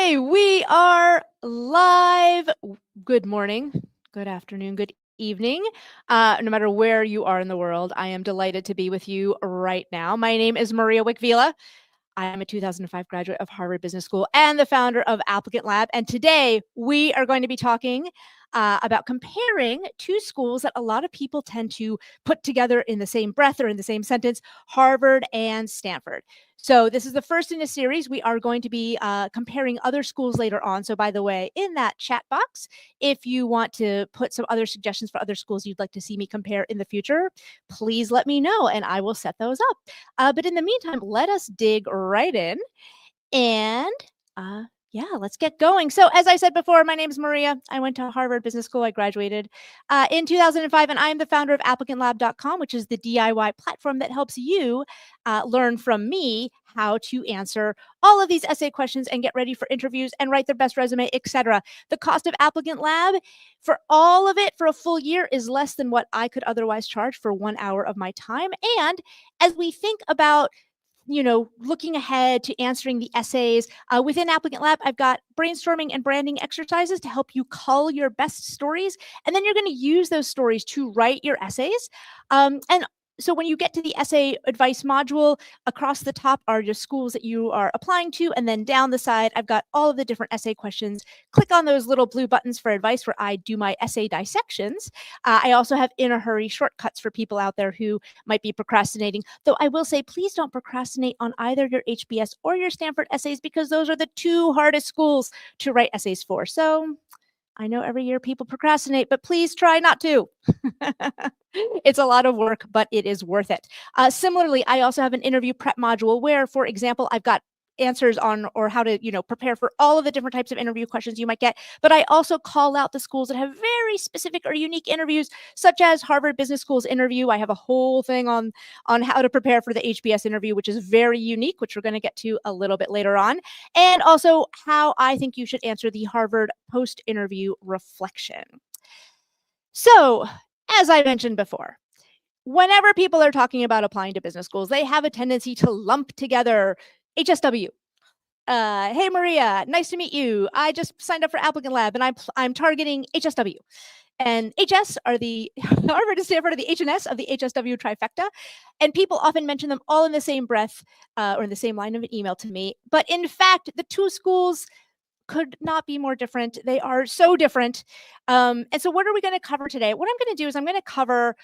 Okay, we are live. Good morning, good afternoon, good evening. No matter where you are in the world, I am delighted to be with you right now. My name is Maria Wich-Vila. I am a 2005 graduate of Harvard Business School and the founder of Applicant Lab. And today we are going to be talking about comparing two schools that a lot of people tend to put together in the same breath or in the same sentence, Harvard and Stanford. So this is the first in a series. We are going to be comparing other schools later on. So by the way, in that chat box, if you want to put some other suggestions for other schools you'd like to see me compare in the future, please let me know and I will set those up. But in the meantime, let us dig right in and yeah, let's get going. So as I said before, my name is Maria. I went to Harvard Business School. I graduated in 2005, and I am the founder of ApplicantLab.com, which is the DIY platform that helps you learn from me how to answer all of these essay questions and get ready for interviews and write their best resume, etc. The cost of Applicant Lab for all of it for a full year is less than what I could otherwise charge for 1 hour of my time. And as we think about looking ahead to answering the essays within Applicant Lab, I've got brainstorming and branding exercises to help you cull your best stories. And then you're going to use those stories to write your essays. And so when you get to the essay advice module, across the top are your schools that you are applying to. And then down the side, I've got all of the different essay questions. Click on those little blue buttons for advice where I do my essay dissections. I also have in a hurry shortcuts for people out there who might be procrastinating. Though I will say, please don't procrastinate on either your HBS or your Stanford essays because those are the two hardest schools to write essays for. So I know every year people procrastinate, but please try not to. It's a lot of work, but it is worth it. Similarly, I also have an interview prep module where, for example, I've got answers on or how to prepare for all of the different types of interview questions you might get. But I also call out the schools that have very specific or unique interviews, such as Harvard Business School's interview. I have a whole thing on how to prepare for the HBS interview, which is very unique, which we're going to get to a little bit later on. And also how I think you should answer the Harvard post-interview reflection. So, as I mentioned before, whenever people are talking about applying to business schools, they have a tendency to lump together HSW. Hey, Maria, nice to meet you. I just signed up for Applicant Lab, and I'm targeting HSW. And HS are the Harvard and Stanford are the HNS of the HSW trifecta. And people often mention them all in the same breath or in the same line of an email to me. But in fact, the two schools could not be more different. They are so different. And so what are we going to cover today? What I'm going to do is I'm going to cover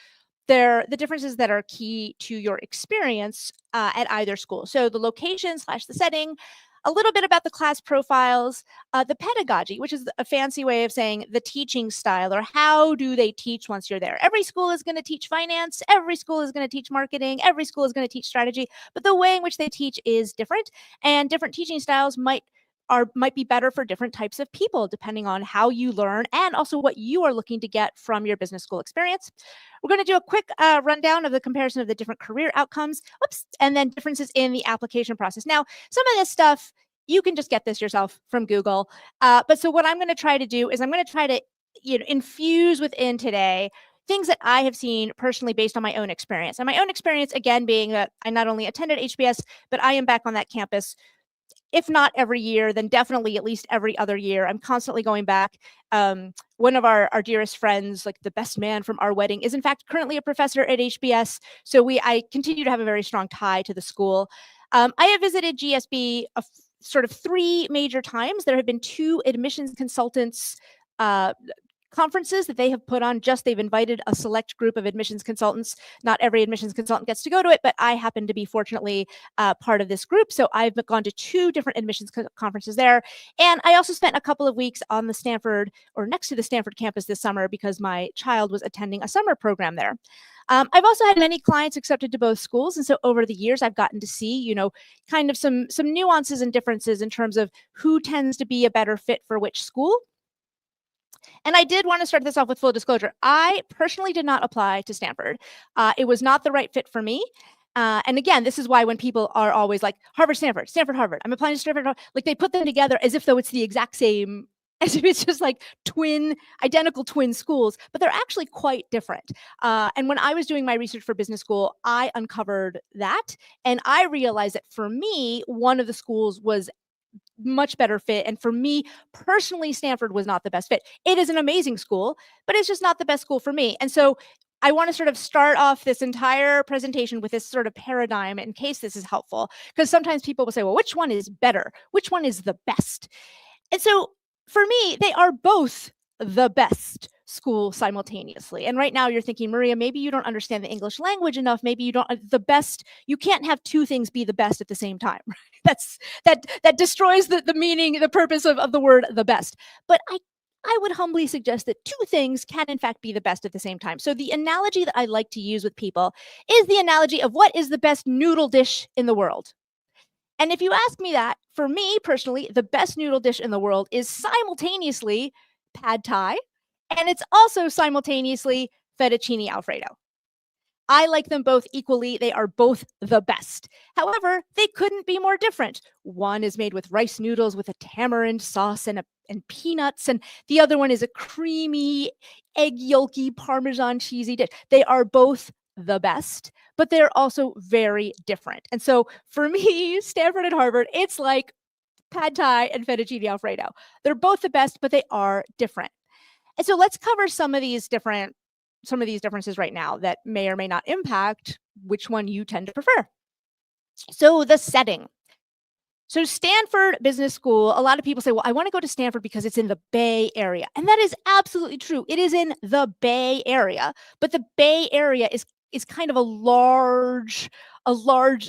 the differences that are key to your experience at either school. So the location / the setting, a little bit about the class profiles, the pedagogy, which is a fancy way of saying the teaching style or how do they teach once you're there. Every school is going to teach finance. Every school is going to teach marketing. Every school is going to teach strategy. But the way in which they teach is different, and different teaching styles might be better for different types of people, depending on how you learn and also what you are looking to get from your business school experience. We're going to do a quick rundown of the comparison of the different career outcomes, and then differences in the application process. Now, some of this stuff, you can just get this yourself from Google. But so what I'm going to try to do is I'm going to try to infuse within today things that I have seen personally based on my own experience. And my own experience, again, being that I not only attended HBS, but I am back on that campus if not every year, then definitely at least every other year. I'm constantly going back. One of our dearest friends, like the best man from our wedding, is in fact currently a professor at HBS. So I continue to have a very strong tie to the school. I have visited GSB sort of 3 major times. There have been 2 admissions consultants conferences that they have put on. They've invited a select group of admissions consultants. Not every admissions consultant gets to go to it, but I happen to be fortunately part of this group. So I've gone to 2 different admissions conferences there. And I also spent a couple of weeks on the Stanford or next to the Stanford campus this summer because my child was attending a summer program there. I've also had many clients accepted to both schools. And so over the years, I've gotten to see, kind of some nuances and differences in terms of who tends to be a better fit for which school. And I did want to start this off with full disclosure. I personally did not apply to Stanford. It was not the right fit for me. And again, this is why when people are always like Harvard, Stanford, Stanford, Harvard, I'm applying to Stanford, like they put them together as if though it's the exact same, as if it's just like identical twin schools, but they're actually quite different. And when I was doing my research for business school, I uncovered that. And I realized that for me, one of the schools was much better fit. And for me personally, Stanford was not the best fit. It is an amazing school, but it's just not the best school for me. And so I want to sort of start off this entire presentation with this sort of paradigm in case this is helpful, because sometimes people will say, well, which one is better? Which one is the best? And so for me, they are both the best school simultaneously. And right now you're thinking, Maria, maybe you don't understand the English language enough. Maybe you don't, the best, you can't have two things be the best at the same time. That destroys the meaning, the purpose of the word the best. But I would humbly suggest that two things can in fact be the best at the same time. So the analogy that I like to use with people is the analogy of what is the best noodle dish in the world. And if you ask me that, for me personally, the best noodle dish in the world is simultaneously pad thai, and it's also simultaneously fettuccine alfredo. I like them both equally. They are both the best. However, they couldn't be more different. One is made with rice noodles with a tamarind sauce and peanuts, and the other one is a creamy, egg yolky, Parmesan cheesy dish. They are both the best, but they're also very different. And so for me, Stanford and Harvard, it's like pad thai and fettuccine alfredo. They're both the best, but they are different. And so let's cover some of these differences right now that may or may not impact which one you tend to prefer. So the setting. So Stanford Business School, a lot of people say, well, I want to go to Stanford because it's in the Bay Area. And that is absolutely true. It is in the Bay Area, but the Bay Area is kind of a large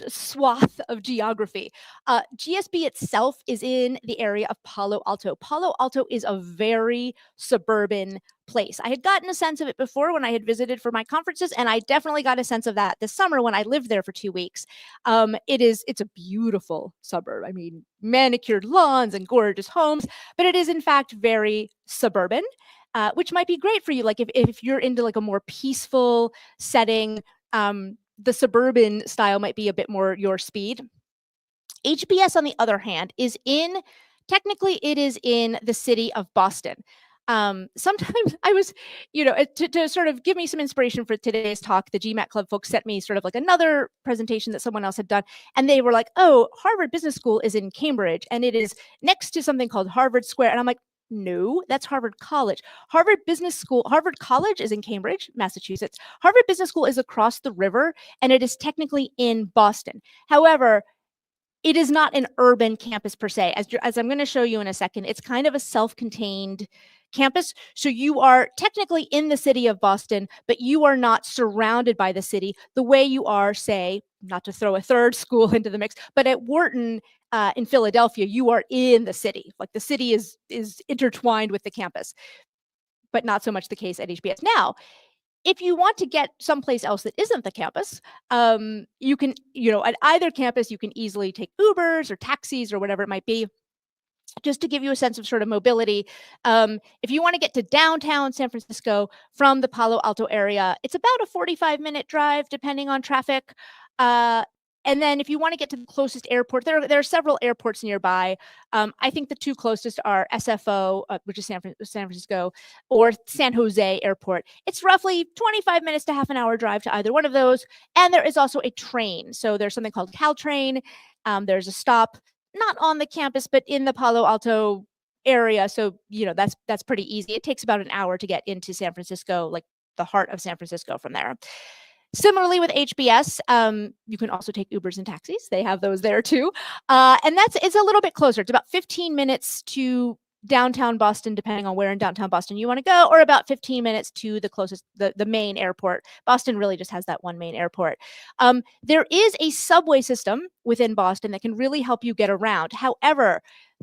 swath of geography. GSB itself is in the area of Palo Alto. Palo Alto is a very suburban place. I had gotten a sense of it before when I had visited for my conferences, and I definitely got a sense of that this summer when I lived there for 2 weeks. It's a beautiful suburb. I mean, manicured lawns and gorgeous homes, but it is in fact very suburban. Which might be great for you. Like if you're into like a more peaceful setting, the suburban style might be a bit more your speed. HBS, on the other hand, technically it is in the city of Boston. Sometimes I was, to sort of give me some inspiration for today's talk, the GMAT Club folks sent me sort of like another presentation that someone else had done. And they were like, oh, Harvard Business School is in Cambridge and it is next to something called Harvard Square. And I'm like, no, that's Harvard College. Harvard College is in Cambridge, Massachusetts. Harvard Business School is across the river, and it is technically in Boston. However, it is not an urban campus per se. As I'm going to show you in a second, it's kind of a self-contained campus. So you are technically in the city of Boston, but you are not surrounded by the city the way you are, say, not to throw a third school into the mix, but at Wharton in Philadelphia, you are in the city. Like the city is intertwined with the campus, but not so much the case at HBS. Now, if you want to get someplace else that isn't the campus, you can, at either campus, you can easily take Ubers or taxis or whatever it might be, just to give you a sense of sort of mobility. If you want to get to downtown San Francisco from the Palo Alto area, it's about a 45-minute drive, depending on traffic. And then if you want to get to the closest airport, there are several airports nearby. I think the two closest are SFO, which is San Francisco, or San Jose Airport. It's roughly 25 minutes to half an hour drive to either one of those. And there is also a train. So there's something called Caltrain. There's a stop, not on the campus, but in the Palo Alto area. So, that's pretty easy. It takes about an hour to get into San Francisco, like the heart of San Francisco from there. Similarly with HBS, you can also take Ubers and taxis. They have those there too. And it's a little bit closer. It's about 15 minutes to downtown Boston, depending on where in downtown Boston you want to go, or about 15 minutes to the closest, the main airport. Boston really just has that one main airport. There is a subway system within Boston that can really help you get around. However,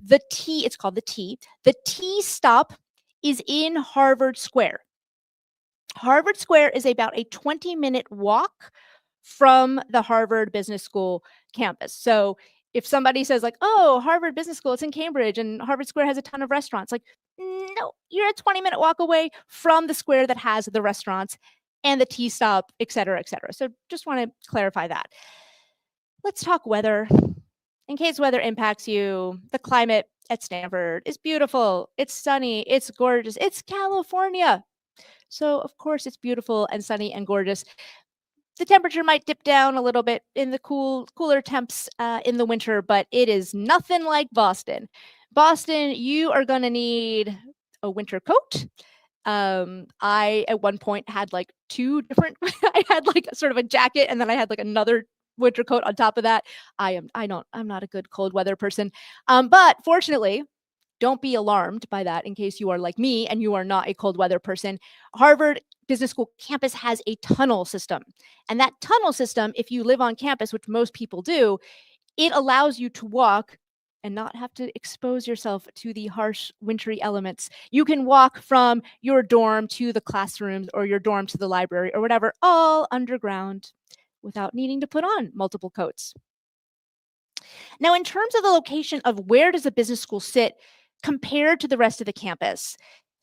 it's called the T. The T stop is in Harvard Square. Harvard Square is about a 20-minute walk from the Harvard Business School campus. So if somebody says like, oh, Harvard Business School, it's in Cambridge and Harvard Square has a ton of restaurants, like, no, you're a 20-minute walk away from the square that has the restaurants and the T stop, et cetera, et cetera. So just want to clarify that. Let's talk weather. In case weather impacts you, the climate at Stanford is beautiful. It's sunny. It's gorgeous. It's California. So, of course, it's beautiful and sunny and gorgeous. the temperature might dip down a little bit in the cooler temps in the winter, but it is nothing like Boston. Boston, you are going to need a winter coat. I at one point had like two different I had like sort of a jacket, and then I had like another winter coat on top of that. I'm not a good cold weather person. But fortunately, don't be alarmed by that in case you are like me and you are not a cold weather person. Harvard Business School campus has a tunnel system. And that tunnel system, if you live on campus, which most people do, it allows you to walk and not have to expose yourself to the harsh wintry elements. You can walk from your dorm to the classrooms or your dorm to the library or whatever, all underground without needing to put on multiple coats. Now, in terms of the location of where does a business school sit compared to the rest of the campus,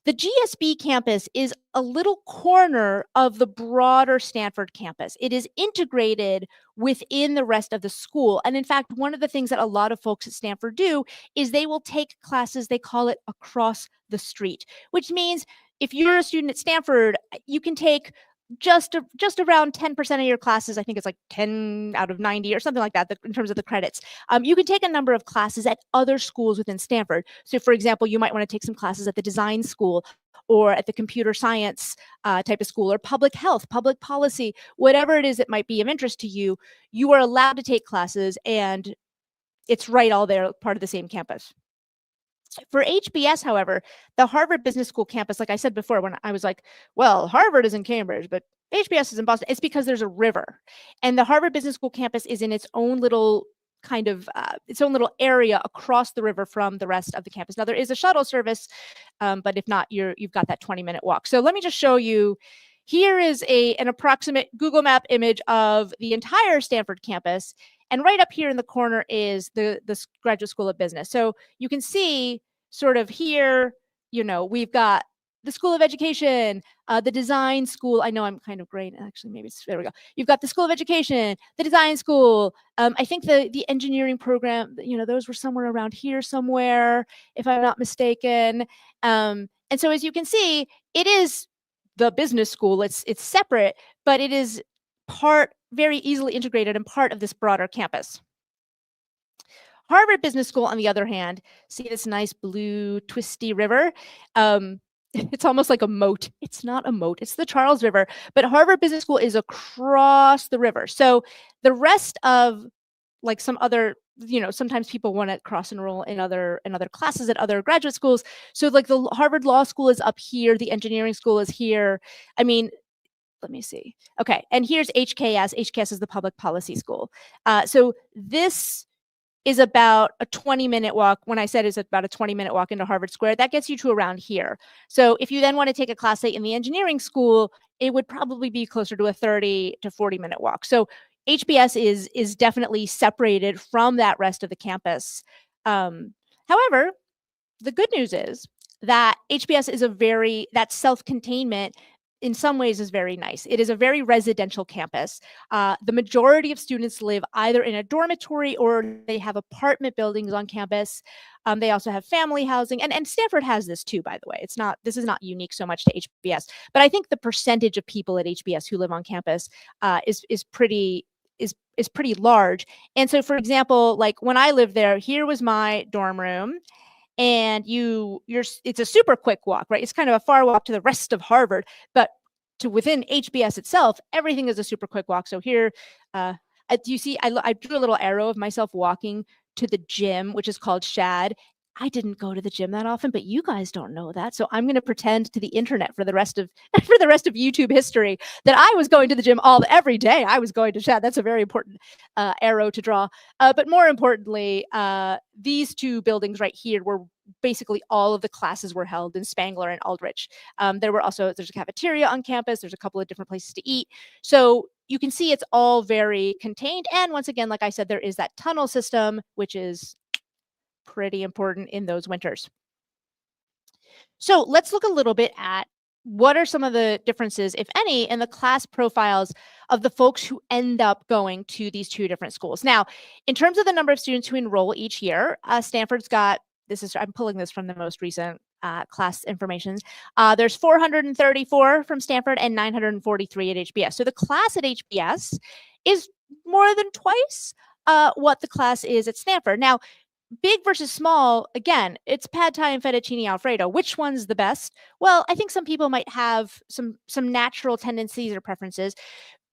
the GSB campus is a little corner of the broader Stanford campus. It is integrated within the rest of the school. And in fact, one of the things that a lot of folks at Stanford do is they will take classes, they call it across the street, which means if you're a student at Stanford, you can take just around 10% of your classes. I think it's like 10 out of 90 or something like that in terms of the credits. You can take a number of classes at other schools within Stanford. So for example, you might want to take some classes at the design school or at the computer science type of school, or public health, public policy, whatever it is that might be of interest to you. You are allowed to take classes, and it's right all there, part of the same campus. For HBS, however, the Harvard Business School campus, like I said before, when I was like, well, Harvard is in Cambridge, but HBS is in Boston, it's because there's a river. And the Harvard Business School campus is in its own little kind of its own little area across the river from the rest of the campus. Now, there is a shuttle service, but if not, you've got that 20-minute walk. So let me just show you. Here is an approximate Google Map image of the entire Stanford campus. And right up here in the corner is the Graduate School of Business. So you can see sort of here, we've got the School of Education, the Design School. I know I'm kind of great. Actually, maybe there we go. You've got the School of Education, the Design School. I think the engineering program, those were somewhere around here somewhere, if I'm not mistaken. And so as you can see, it is the business school. It's separate, but it is very easily integrated and part of this broader campus. Harvard Business School, on the other hand, see this nice blue twisty river? It's almost like a moat. It's not a moat, it's the Charles River, but Harvard Business School is across the river. So the rest of like some other, sometimes people want to cross enroll in other classes at other graduate schools. So like the Harvard Law School is up here, the engineering school is here. I mean, let me see. Okay, and here's HKS. HKS is the public policy school. So this is about a 20-minute walk. When I said it's about a 20-minute walk into Harvard Square, that gets you to around here. So if you then want to take a class, say, in the engineering school, it would probably be closer to a 30 to 40-minute walk. So HBS is definitely separated from that rest of the campus. However, the good news is that HBS is that self-containment in some ways is very nice. It is a very residential campus. The majority of students live either in a dormitory or they have apartment buildings on campus. They also have family housing, and Stanford has this too, by the way. This is not unique so much to HBS, but I think the percentage of people at HBS who live on campus is pretty large. And so, for example, like when I lived there, here was my dorm room. And it's a super quick walk, right? It's kind of a far walk to the rest of Harvard, but to within HBS itself, everything is a super quick walk. So here, do you see, I drew a little arrow of myself walking to the gym, which is called SHAD. I didn't go to the gym that often, but you guys don't know that. So I'm going to pretend to the internet for the rest of YouTube history that I was going to the gym every day. I was going to SHAD. That's a very important arrow to draw. But more importantly, these two buildings right here were basically all of the classes were held in Spangler and Aldrich. There's a cafeteria on campus. There's a couple of different places to eat. So you can see it's all very contained. And once again, like I said, there is that tunnel system, which is pretty important in those winters. So let's look a little bit at what are some of the differences, if any, in the class profiles of the folks who end up going to these two different schools. Now, in terms of the number of students who enroll each year, Stanford's got I'm pulling this from the most recent class information. There's 434 from Stanford and 943 at HBS. So the class at HBS is more than twice what the class is at Stanford. Now, big versus small, again, it's pad thai and fettuccine alfredo. Which one's the best? Well, I think some people might have some natural tendencies or preferences,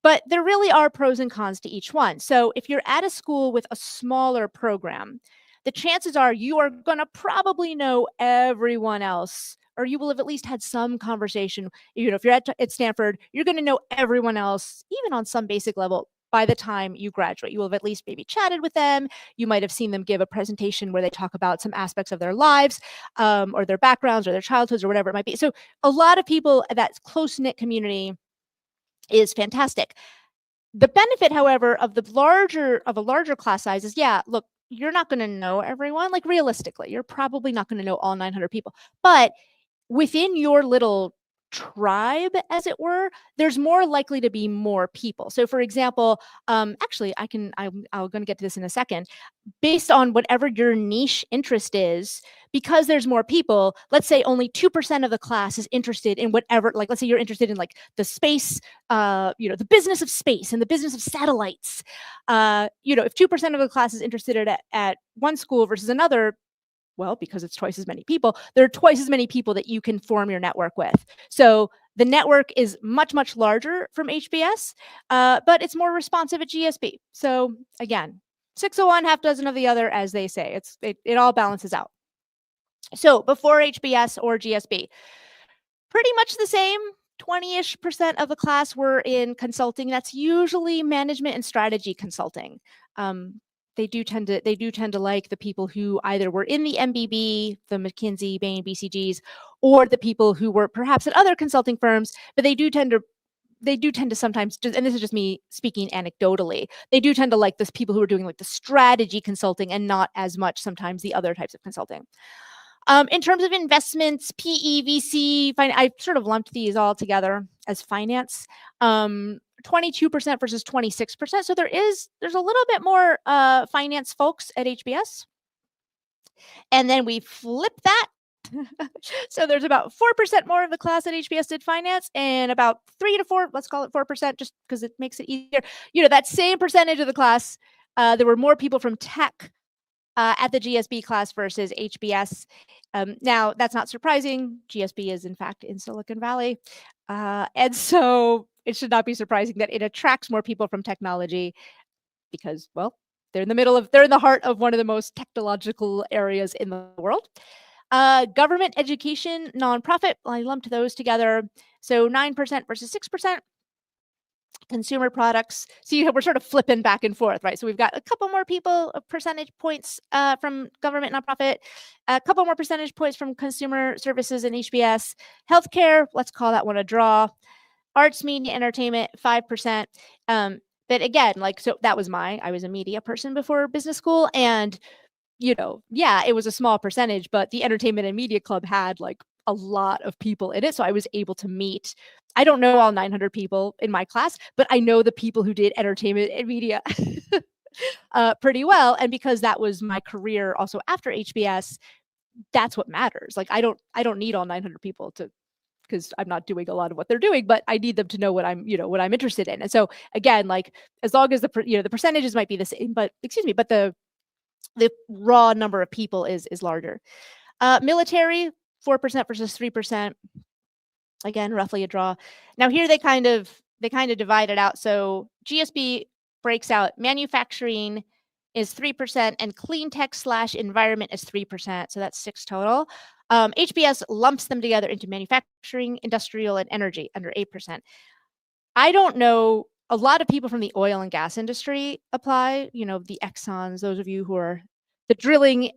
but there really are pros and cons to each one. So if you're at a school with a smaller program, the chances are you are going to probably know everyone else, or you will have at least had some conversation. If you're at Stanford, you're going to know everyone else, even on some basic level, by the time you graduate. You will have at least maybe chatted with them. You might have seen them give a presentation where they talk about some aspects of their lives, or their backgrounds or their childhoods or whatever it might be. So a lot of people, that close-knit community is fantastic. The benefit, however, of a larger class size is, yeah, look, you're not going to know everyone. Like, realistically, you're probably not going to know all 900 people. But within your little tribe, as it were, there's more likely to be more people. So, for example, actually, I'm going to get to this in a second. Based on whatever your niche interest is, because there's more people, let's say only 2% of the class is interested in whatever, like, let's say you're interested in like the space, the business of space and the business of satellites. If 2% of the class is interested at one school versus another, well, because it's twice as many people, there are twice as many people that you can form your network with. So the network is much, much larger from HBS, but it's more responsive at GSB. So again, 6 of one, half dozen of the other, as they say. It all balances out. So before HBS or GSB, pretty much the same. 20-ish% of the class were in consulting. That's usually management and strategy consulting. They do tend to like the people who either were in the MBB, the McKinsey, Bain, BCGs, or the people who were perhaps at other consulting firms, but they do tend to sometimes, and this is just me speaking anecdotally, they do tend to like the people who are doing like the strategy consulting and not as much sometimes the other types of consulting. In terms of investments, PE, VC, I sort of lumped these all together as finance. 22% versus 26%. So there's a little bit more finance folks at HBS. And then we flip that. So there's about 4% more of the class at HBS did finance, and about 3 to 4, let's call it 4%, just because it makes it easier. That same percentage of the class, there were more people from tech at the GSB class versus HBS. Now, that's not surprising. GSB is, in fact, in Silicon Valley. And so it should not be surprising that it attracts more people from technology because, well, they're in the heart of one of the most technological areas in the world. Government, education, nonprofit, I lumped those together. So 9% versus 6%. Consumer products. See, we're sort of flipping back and forth, right? So we've got a couple more people, percentage points from government, nonprofit, a couple more percentage points from consumer services and HBS. Healthcare, let's call that one a draw. Arts, media, entertainment, 5%. But again, so that was I was a media person before business school, and yeah, it was a small percentage, but the entertainment and media club had a lot of people in it. So I was able to meet, I don't know all 900 people in my class, but I know the people who did entertainment and media pretty well. And because that was my career also after HBS, that's what matters. I don't need all 900 people because I'm not doing a lot of what they're doing, but I need them to know what I'm interested in. And so again, as long as the percentages might be the same, but the raw number of people is larger. Military, 4% versus 3%. Again, roughly a draw. Now here they kind of divide it out. So GSB breaks out manufacturing is 3% and clean tech / environment is 3%. So that's 6 total. HBS lumps them together into manufacturing, industrial, and energy under 8%. I don't know. A lot of people from the oil and gas industry apply, the Exxons, those of you who are the drilling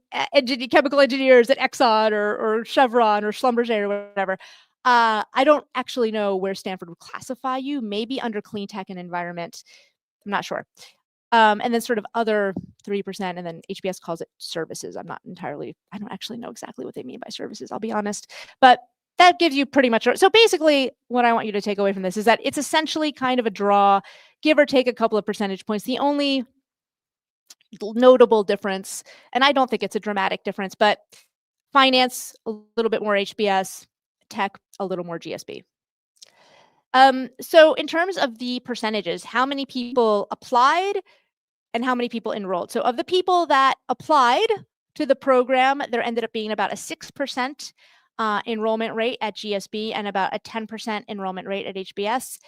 chemical engineers at Exxon or Chevron or Schlumberger or whatever. I don't actually know where Stanford would classify you, maybe under clean tech and environment. I'm not sure. And then sort of other 3%, and then HBS calls it services. I don't actually know exactly what they mean by services, I'll be honest. But that gives you pretty much, so basically what I want you to take away from this is that it's essentially kind of a draw, give or take a couple of percentage points. The only notable difference, and I don't think it's a dramatic difference, but finance, a little bit more HBS, tech, a little more GSB. So in terms of the percentages, how many people applied and how many people enrolled? So of the people that applied to the program, there ended up being about a 6% enrollment rate at GSB and about a 10% enrollment rate at HBS.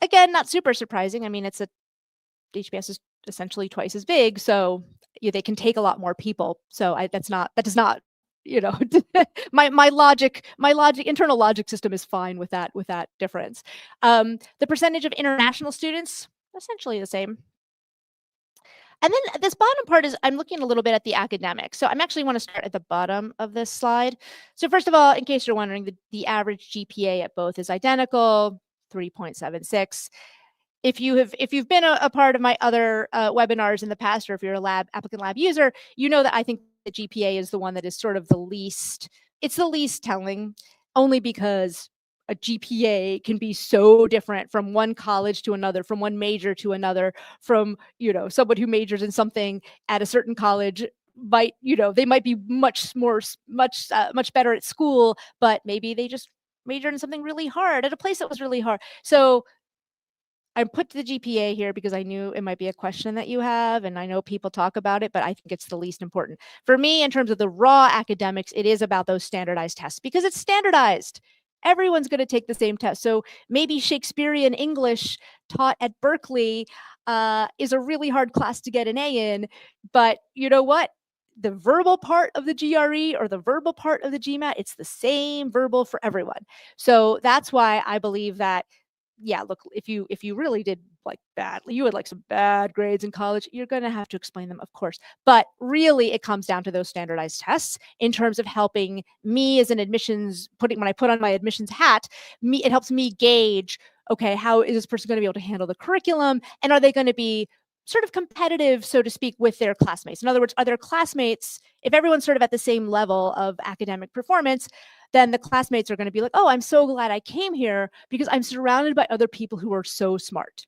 Again, not super surprising. I mean, HBS is essentially twice as big, so they can take a lot more people. So that does not, my internal logic system is fine with that difference. The percentage of international students, essentially the same. And then this bottom part is I'm looking a little bit at the academics. So I'm actually want to start at the bottom of this slide. So first of all, in case you're wondering, the average GPA at both is identical, 3.76. If you've been a part of my other webinars in the past, or if you're a Applicant Lab user, you know that I think the GPA is the one that is sort of the least telling, only because a GPA can be so different from one college to another, from one major to another, from, someone who majors in something at a certain college they might be much better at school, but maybe they just majored in something really hard at a place that was really hard. So I put the GPA here because I knew it might be a question that you have, and I know people talk about it, but I think it's the least important. For me, in terms of the raw academics, it is about those standardized tests because it's standardized. Everyone's going to take the same test. So maybe Shakespearean English taught at Berkeley is a really hard class to get an A in, but you know what? The verbal part of the GRE or the verbal part of the GMAT, it's the same verbal for everyone. So that's why I believe that, yeah, look, if you really did like badly, you had like some bad grades in college, you're going to have to explain them, of course. But really, it comes down to those standardized tests in terms of helping me as an admissions, when I put on my admissions hat, it helps me gauge, okay, how is this person going to be able to handle the curriculum? And are they going to be sort of competitive, so to speak, with their classmates? In other words, are their classmates, if everyone's sort of at the same level of academic performance, then the classmates are going to be like, oh, I'm so glad I came here because I'm surrounded by other people who are so smart.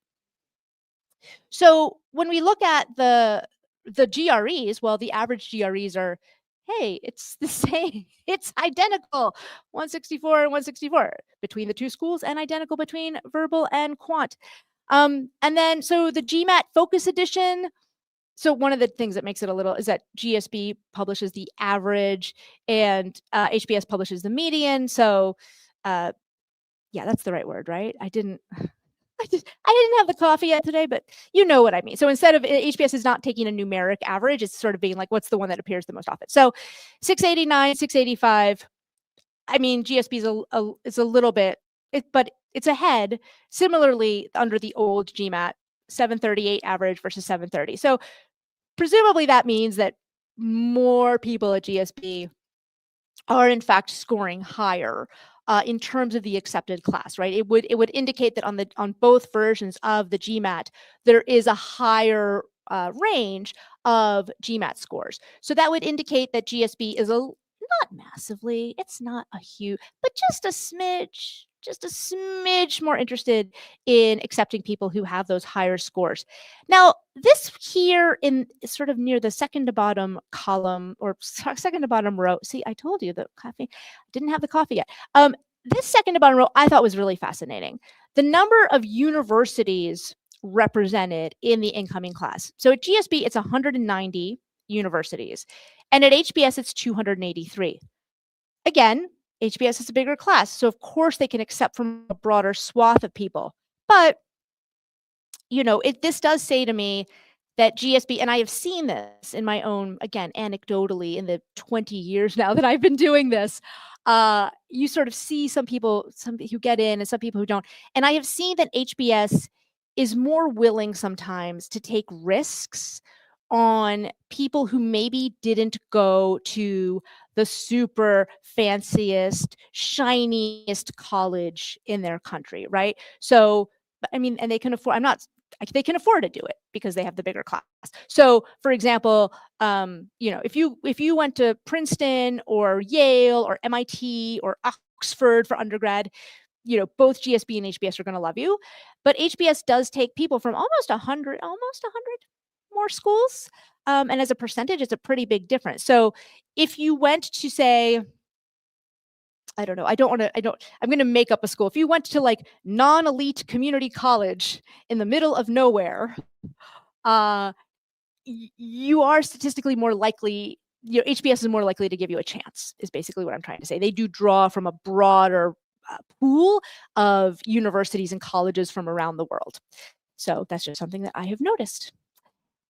So when we look at the GREs, well, the average GREs are, hey, it's the same. It's identical, 164 and 164 between the two schools and identical between verbal and quant. And then, so the GMAT Focus Edition, so one of the things that makes it a little is that GSB publishes the average and HBS publishes the median. So yeah, that's the right word, right? I didn't have the coffee yet today, but you know what I mean. So instead of HBS is not taking a numeric average, it's sort of being like, what's the one that appears the most often? So 689, 685. I mean, GSB is a little bit, but it's ahead. Similarly, under the old GMAT, 738 average versus 730. So presumably that means that more people at GSB are in fact scoring higher in terms of the accepted class, right? It would indicate that on both versions of the GMAT, there is a higher range of GMAT scores. So that would indicate that GSB is not massively, it's not a huge, but just a smidge more interested in accepting people who have those higher scores. Now, this here in sort of near the second to bottom column or second to bottom row, see, I told you the coffee, I didn't have the coffee yet. This second to bottom row I thought was really fascinating. The number of universities represented in the incoming class. So at GSB, it's 190 universities. And at HBS, it's 283. Again, HBS is a bigger class, so of course they can accept from a broader swath of people. But, this does say to me that GSB, and I have seen this in my own, again, anecdotally in the 20 years now that I've been doing this, you sort of see some people who get in and some people who don't. And I have seen that HBS is more willing sometimes to take risks on people who maybe didn't go to the super fanciest, shiniest college in their country, right? So, I mean, and they can afford, they can afford to do it because they have the bigger class. So, for example, if you went to Princeton or Yale or MIT or Oxford for undergrad, both GSB and HBS are going to love you. But HBS does take people from almost 100 more schools. and as a percentage, it's a pretty big difference. So if you went to say, I don't know, I'm going to make up a school. If you went to like non-elite community college in the middle of nowhere, uh, you are statistically more likely, HBS is more likely to give you a chance, is basically what I'm trying to say. They do draw from a broader pool of universities and colleges from around the world. So that's just something that I have noticed.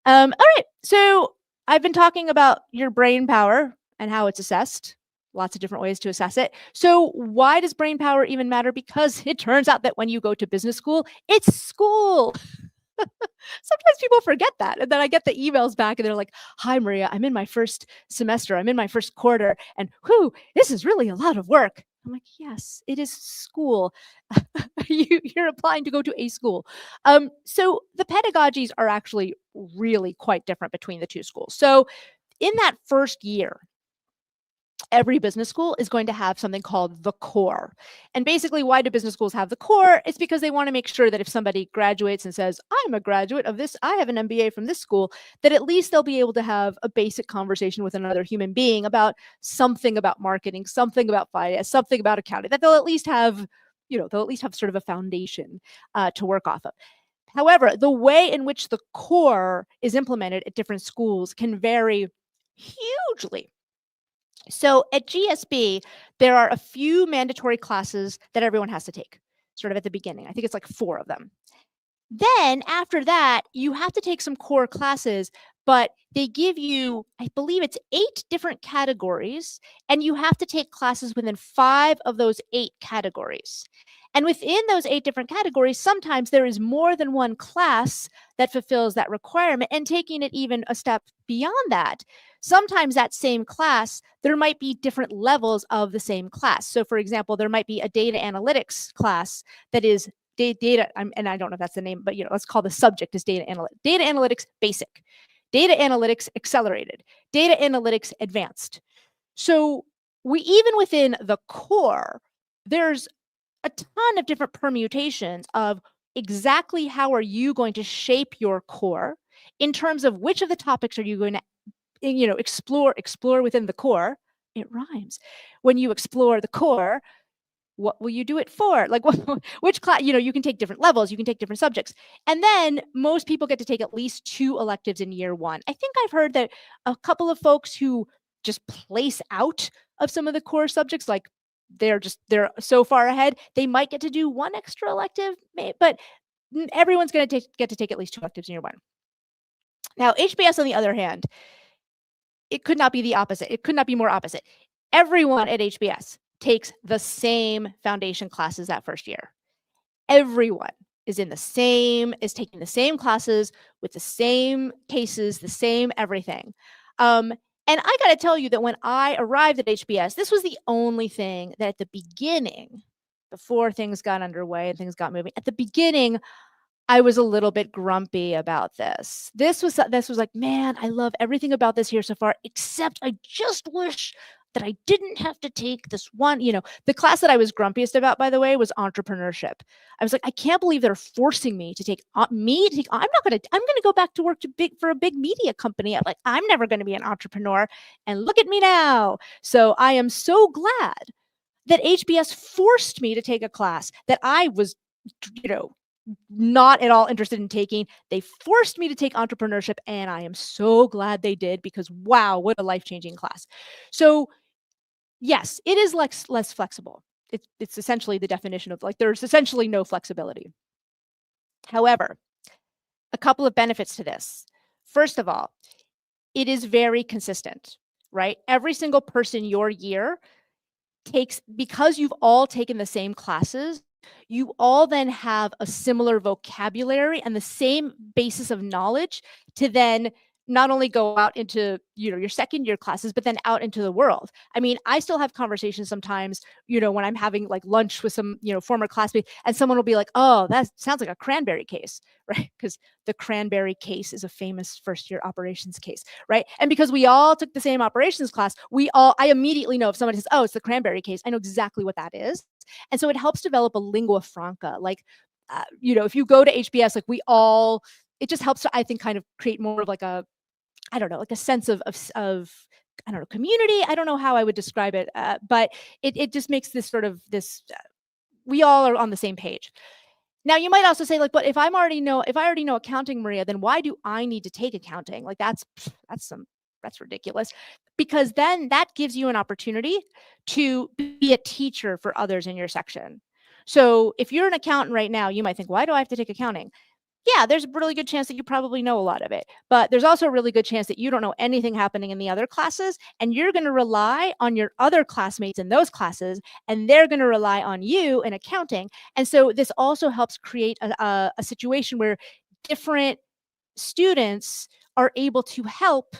All right, so I've been talking about your brain power and how it's assessed. Lots of different ways to assess it. So why does brain power even matter? Because it turns out that when you go to business school, it's school. Sometimes people forget that. And then I get the emails back and they're like, hi, Maria, I'm in my first semester. I'm in my first quarter. And whew, this is really a lot of work. I'm like, yes, it is school. You're applying to go to a school. So the pedagogies are actually really quite different between the two schools. So in that first year, every business school is going to have something called the core. And basically, why do business schools have the core? It's because they want to make sure that if somebody graduates and says, I'm a graduate of this, I have an MBA from this school, that at least they'll be able to have a basic conversation with another human being about something about marketing, something about finance, something about accounting, that they'll at least have, sort of a foundation to work off of. However, the way in which the core is implemented at different schools can vary hugely. So at GSB, there are a few mandatory classes that everyone has to take, sort of at the beginning. I think it's like 4 of them. Then after that, you have to take some core classes, but they give you, I believe it's 8 different categories, and you have to take classes within 5 of those 8 categories. And within those 8 different categories, sometimes there is more than one class that fulfills that requirement. And taking it even a step beyond that, sometimes that same class, there might be different levels of the same class. So for example, there might be a data analytics class that is data, and I don't know if that's the name, but let's call the subject as data analytics. Data analytics basic, data analytics accelerated, data analytics advanced. So even within the core, there's a ton of different permutations of exactly how are you going to shape your core in terms of which of the topics are you going to explore within the core. It rhymes. When you explore the core, what will you do it for? Like which class, you can take different levels, you can take different subjects. And then most people get to take at least 2 electives in year 1. I think I've heard that a couple of folks who just place out of some of the core subjects, like they're so far ahead, they might get to do 1 extra elective, but everyone's going to get to take at least 2 electives in year 1. Now, HBS, on the other hand, it could not be the opposite. It could not be more opposite. Everyone at HBS takes the same foundation classes that first year. Everyone is taking the same classes with the same cases, the same everything. And I got to tell you that when I arrived at HBS, this was the only thing that at the beginning, before things got underway and things got moving, at the beginning, I was a little bit grumpy about this. This was like, man, I love everything about this here so far, except I just wish that I didn't have to take this one. The class that I was grumpiest about, by the way, was entrepreneurship. I was like, I can't believe they're forcing me to take. I'm going to go back to work for a big media company. I'm never going to be an entrepreneur. And look at me now. So I am so glad that HBS forced me to take a class that I was, not at all interested in taking. They forced me to take entrepreneurship, and I am so glad they did, because wow, what a life-changing class. So yes, it is less flexible. It's essentially the definition of there's essentially no flexibility. However, a couple of benefits to this. First of all, it is very consistent, right? Every single person your year takes, because you've all taken the same classes, you all then have a similar vocabulary and the same basis of knowledge to then not only go out into, your second year classes, but then out into the world. I mean, I still have conversations sometimes, when I'm having lunch with some, former classmates, and someone will be like, oh, that sounds like a cranberry case, right? Because the cranberry case is a famous first year operations case, right? And because we all took the same operations class, I immediately know if somebody says, oh, it's the cranberry case, I know exactly what that is. And so it helps develop a lingua franca. If you go to HBS, it just helps to, I think, kind of create more of a I don't know, like a sense of I don't know, community. I don't know how I would describe it, but it just makes this sort of this. We all are on the same page. Now you might also say like, but if I already know accounting, Maria, then why do I need to take accounting? Like that's ridiculous. Because then that gives you an opportunity to be a teacher for others in your section. So if you're an accountant right now, you might think, why do I have to take accounting? Yeah, there's a really good chance that you probably know a lot of it, but there's also a really good chance that you don't know anything happening in the other classes, and you're going to rely on your other classmates in those classes, and they're going to rely on you in accounting. And so this also helps create a situation where different students are able to help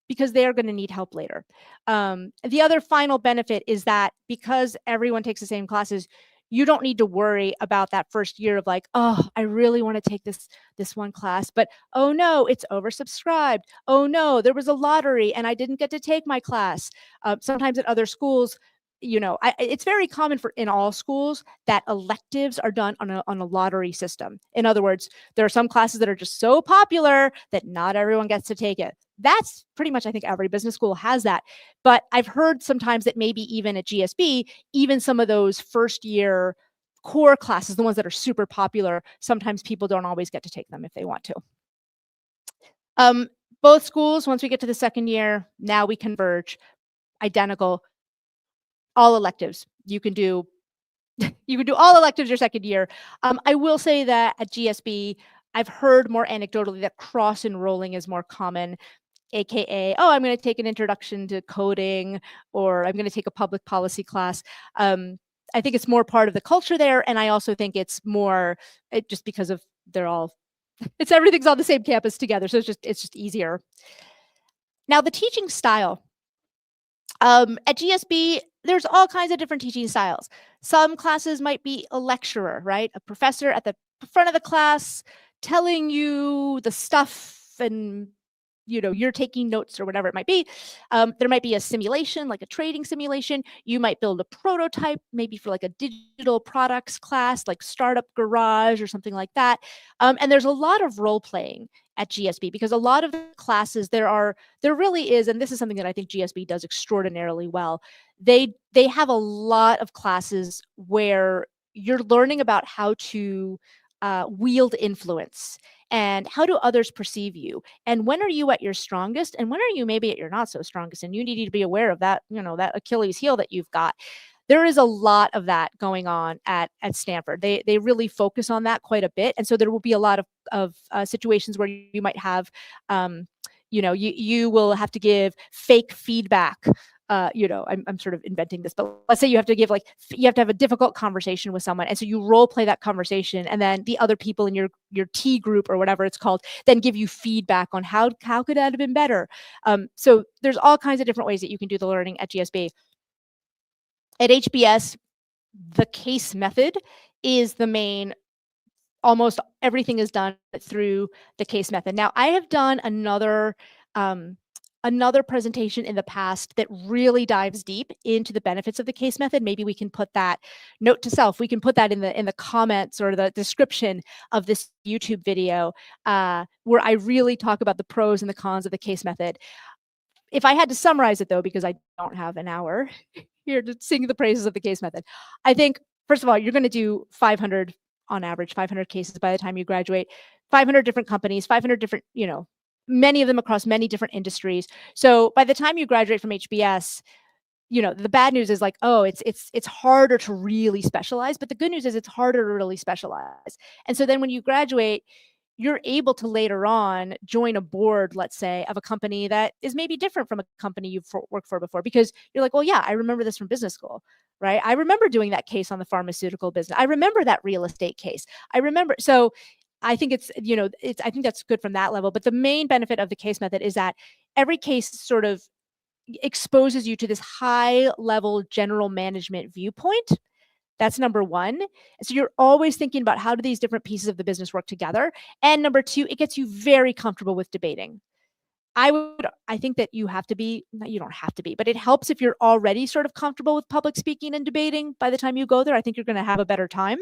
because they are going to need help later. The other final benefit is that because everyone takes the same classes, you don't need to worry about that first year of like, oh, I really want to take this one class, but oh no, it's oversubscribed. Oh no, there was a lottery and I didn't get to take my class. Sometimes at other schools, it's very common in all schools that electives are done on a lottery system. In other words, there are some classes that are just so popular that not everyone gets to take it. That's pretty much, I think every business school has that. But I've heard sometimes that maybe even at GSB, even some of those first year core classes, the ones that are super popular, sometimes people don't always get to take them if they want to. Both schools, once we get to the second year, now we converge, identical, all electives. You can do all electives your second year. I will say that at GSB, I've heard more anecdotally that cross enrolling is more common, aka, oh, I'm going to take an introduction to coding, or I'm going to take a public policy class. I think it's more part of the culture there, and I also think it's more just because of everything's on the same campus together, so it's just easier. Now the teaching style. At GSB, there's all kinds of different teaching styles. Some classes might be a lecturer, right? A professor at the front of the class telling you the stuff, and you're taking notes or whatever it might be. There might be a simulation, like a trading simulation. You might build a prototype, maybe for like a digital products class, like Startup Garage or something like that. And there's a lot of role playing at GSB because a lot of the classes there really is, and this is something that I think GSB does extraordinarily well. They have a lot of classes where you're learning about how to wield influence and how do others perceive you, and when are you at your strongest and when are you maybe at your not so strongest, and you need to be aware of that, that Achilles heel that you've got. There is a lot of that going on at Stanford. They really focus on that quite a bit, and so there will be a lot of situations where you might have, you will have to give fake feedback. I'm sort of inventing this, but let's say you have to have a difficult conversation with someone, and so you role play that conversation, and then the other people in your T group or whatever it's called then give you feedback on how could that have been better. So there's all kinds of different ways that you can do the learning at GSB. At HBS, the case method is the main. Almost everything is done through the case method. Now, I have done another presentation in the past that really dives deep into the benefits of the case method. Maybe we can put that, note to self, we can put that in the comments or the description of this YouTube video, where I really talk about the pros and the cons of the case method. If I had to summarize it, though, because I don't have an hour here to sing the praises of the case method, I think, first of all, you're going to do 500 on average, 500 cases by the time you graduate, 500 different companies, 500 different, many of them across many different industries. So by the time you graduate from HBS, the bad news is like, oh, it's harder to really specialize, but the good news is it's harder to really specialize. And so then when you graduate, you're able to later on join a board, let's say, of a company that is maybe different from a company you've worked for before, because you're like, well, yeah, I remember this from business school, right? I remember doing that case on the pharmaceutical business. I remember that real estate case. I remember. So I think I think that's good from that level. But the main benefit of the case method is that every case sort of exposes you to this high level general management viewpoint. That's number one. So you're always thinking about how do these different pieces of the business work together. And number two, it gets you very comfortable with debating. I think that you don't have to be, but it helps if you're already sort of comfortable with public speaking and debating. By the time you go there, I think you're going to have a better time.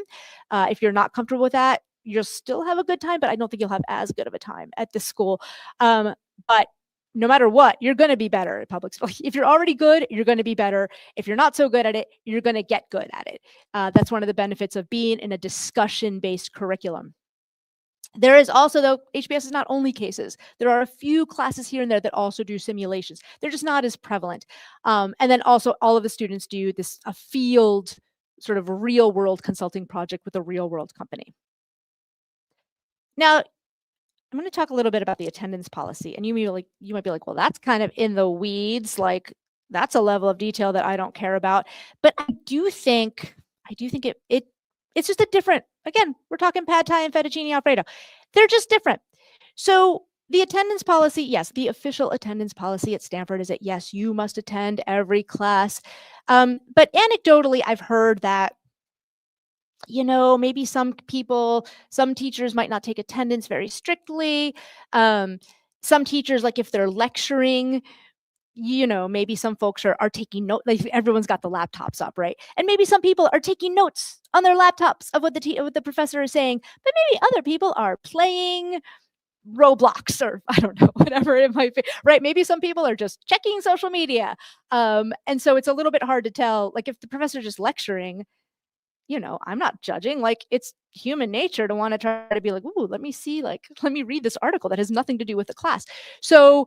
If you're not comfortable with that, you'll still have a good time, but I don't think you'll have as good of a time at this school. But no matter what, you're going to be better at public speaking. If you're already good, you're going to be better. If you're not so good at it, you're going to get good at it. That's one of the benefits of being in a discussion-based curriculum. There is also, though, HBS is not only cases. There are a few classes here and there that also do simulations. They're just not as prevalent. And then also all of the students do a field sort of real world consulting project with a real world company. Now, I'm going to talk a little bit about the attendance policy, and you might be like, well, that's kind of in the weeds. Like, that's a level of detail that I don't care about. But I do think it's just a different. Again, we're talking pad thai and fettuccine alfredo. They're just different. So the attendance policy, yes, the official attendance policy at Stanford is that yes, you must attend every class. But anecdotally, I've heard that, maybe some teachers might not take attendance very strictly. Some teachers, like if they're lecturing, maybe some folks are taking notes. Like everyone's got the laptops up, right? And maybe some people are taking notes on their laptops of what the professor is saying, but maybe other people are playing Roblox or I don't know, whatever it might be, right? Maybe some people are just checking social media. And so it's a little bit hard to tell, like if the professor's just lecturing, I'm not judging. Like it's human nature to want to try to be like, ooh, let me read this article that has nothing to do with the class. So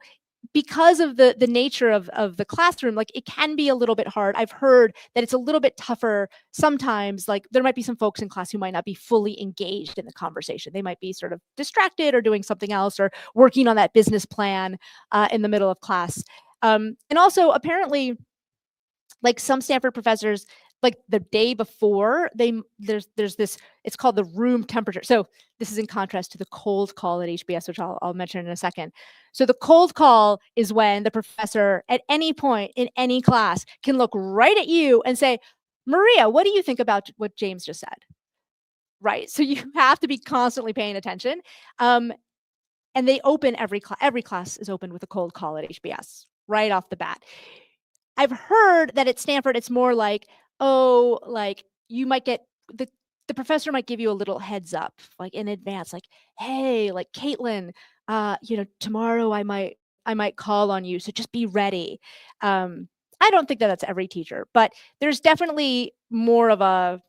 because of the nature of the classroom, like it can be a little bit hard. I've heard that it's a little bit tougher sometimes. Like there might be some folks in class who might not be fully engaged in the conversation. They might be sort of distracted or doing something else or working on that business plan in the middle of class. And also apparently, like some Stanford professors, like the day before there's this, it's called the room temperature. So this is in contrast to the cold call at HBS, which I'll mention in a second. So the cold call is when the professor at any point in any class can look right at you and say, Maria, what do you think about what James just said? Right. So you have to be constantly paying attention. And they open every class is opened with a cold call at HBS right off the bat. I've heard that at Stanford, it's more like, oh, like you might get the professor might give you a little heads up, like in advance, like, hey, like Caitlin, tomorrow I might call on you, so just be ready. I don't think that that's every teacher, but there's definitely more of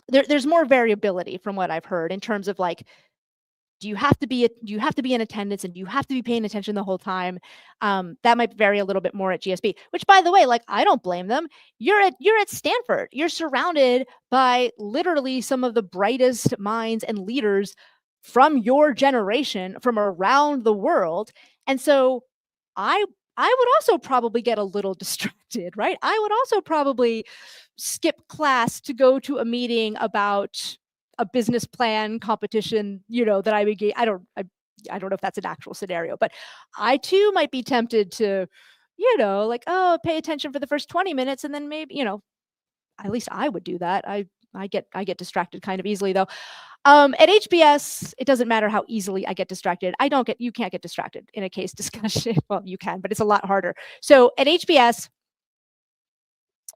there's more variability from what I've heard in terms of like, do you have to be in attendance and do you have to be paying attention the whole time? That might vary a little bit more at GSB, which by the way, like I don't blame them. You're at Stanford. You're surrounded by literally some of the brightest minds and leaders from your generation from around the world. And so I would also probably get a little distracted, right? I would also probably skip class to go to a meeting about a business plan competition, that I would get. I don't know if that's an actual scenario, but I too might be tempted to, like, oh, pay attention for the first 20 minutes and then maybe, at least I would do that. I get distracted kind of easily though. At HBS, it doesn't matter how easily I get distracted. You can't get distracted in a case discussion. Well, you can, but it's a lot harder. So at HBS,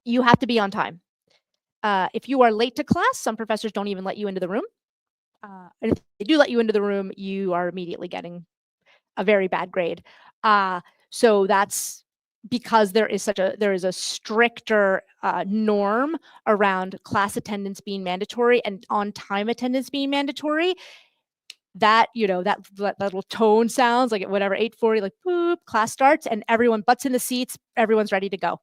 you have to be on time. If you are late to class, some professors don't even let you into the room. And if they do let you into the room, you are immediately getting a very bad grade. So that's because there is a stricter norm around class attendance being mandatory and on-time attendance being mandatory. That that little tone sounds like at whatever 8:40, like boop, class starts and everyone butts in the seats, everyone's ready to go.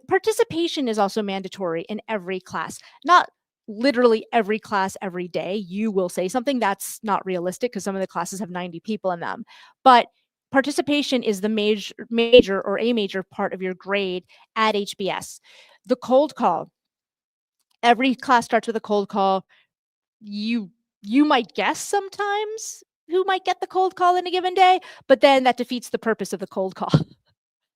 Participation is also mandatory in every class, not literally every class every day. You will say something. That's not realistic because some of the classes have 90 people in them. But participation is the major or a major part of your grade at HBS. The cold call. Every class starts with a cold call. You might guess sometimes who might get the cold call in a given day, but then that defeats the purpose of the cold call.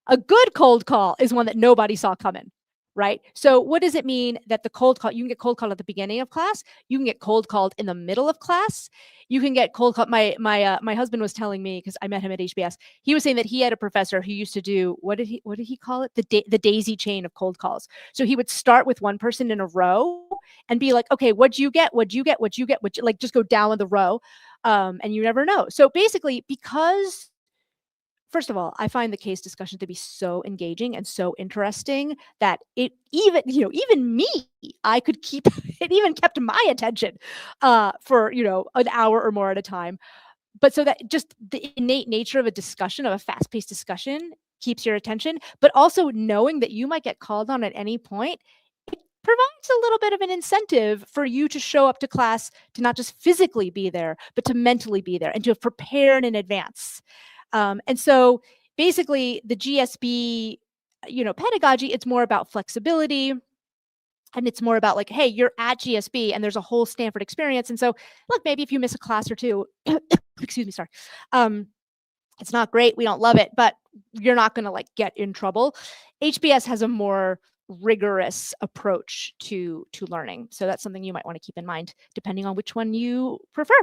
A good cold call is one that nobody saw coming, right? So what does it mean that the cold call, you can get cold called at the beginning of class, you can get cold called in the middle of class, you can get cold called. My husband was telling me, because I met him at HBS, he was saying that he had a professor who used to do, what did he call it? The daisy chain of cold calls. So he would start with one person in a row and be like, okay, what'd you get? Like just go down the row. And you never know. So basically, because first of all, I find the case discussion to be so engaging and so interesting that it even me, I could keep it even kept my attention for an hour or more at a time. But so that just the innate nature of a discussion, of a fast-paced discussion, keeps your attention, but also knowing that you might get called on at any point, it provides a little bit of an incentive for you to show up to class, to not just physically be there, but to mentally be there and to have prepared in advance. And so basically the GSB, pedagogy, it's more about flexibility. And it's more about like, hey, you're at GSB and there's a whole Stanford experience. And so look, maybe if you miss a class or two, excuse me, sorry. It's not great. We don't love it, but you're not going to like get in trouble. HBS has a more rigorous approach to learning. So that's something you might want to keep in mind, depending on which one you prefer.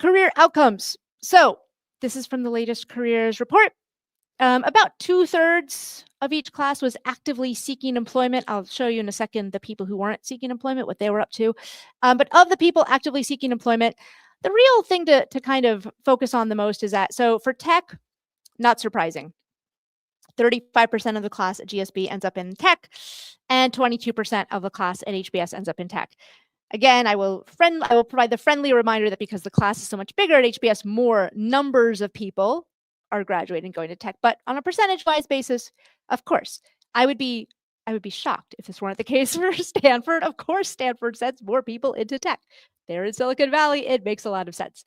Career outcomes. So this is from the latest careers report. About 2/3 of each class was actively seeking employment. I'll show you in a second the people who weren't seeking employment, what they were up to. But of the people actively seeking employment, the real thing to kind of focus on the most is that, so for tech, not surprising. 35% of the class at GSB ends up in tech, and 22% of the class at HBS ends up in tech. Again, I will provide the friendly reminder that because the class is so much bigger at HBS, more numbers of people are graduating going to tech. But on a percentage-wise basis, of course, I would be shocked if this weren't the case for Stanford. Of course, Stanford sends more people into tech. They're in Silicon Valley. It makes a lot of sense.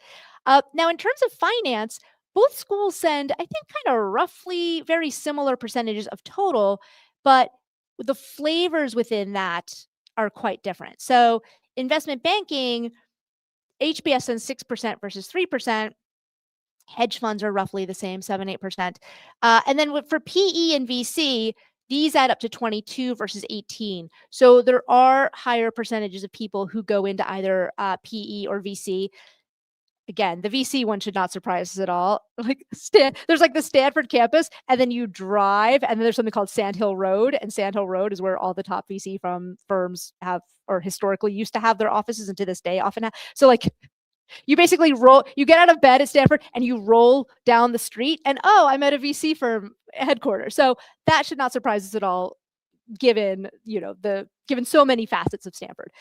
Now, in terms of finance, both schools send, I think, kind of roughly very similar percentages of total, but the flavors within that are quite different. So investment banking, HBS sends 6% versus 3%. Hedge funds are roughly the same, 7-8%. And then for PE and VC, these add up to 22 versus 18. So there are higher percentages of people who go into either PE or VC. Again, the VC one should not surprise us at all. Like there's like the Stanford campus, and then you drive, and then there's something called Sand Hill Road, and Sand Hill Road is where all the top VC firms have, or historically used to have, their offices, and to this day often have. So like you basically you get out of bed at Stanford and you roll down the street, and oh, I'm at a VC firm headquarters. So that should not surprise us at all, given given so many facets of Stanford.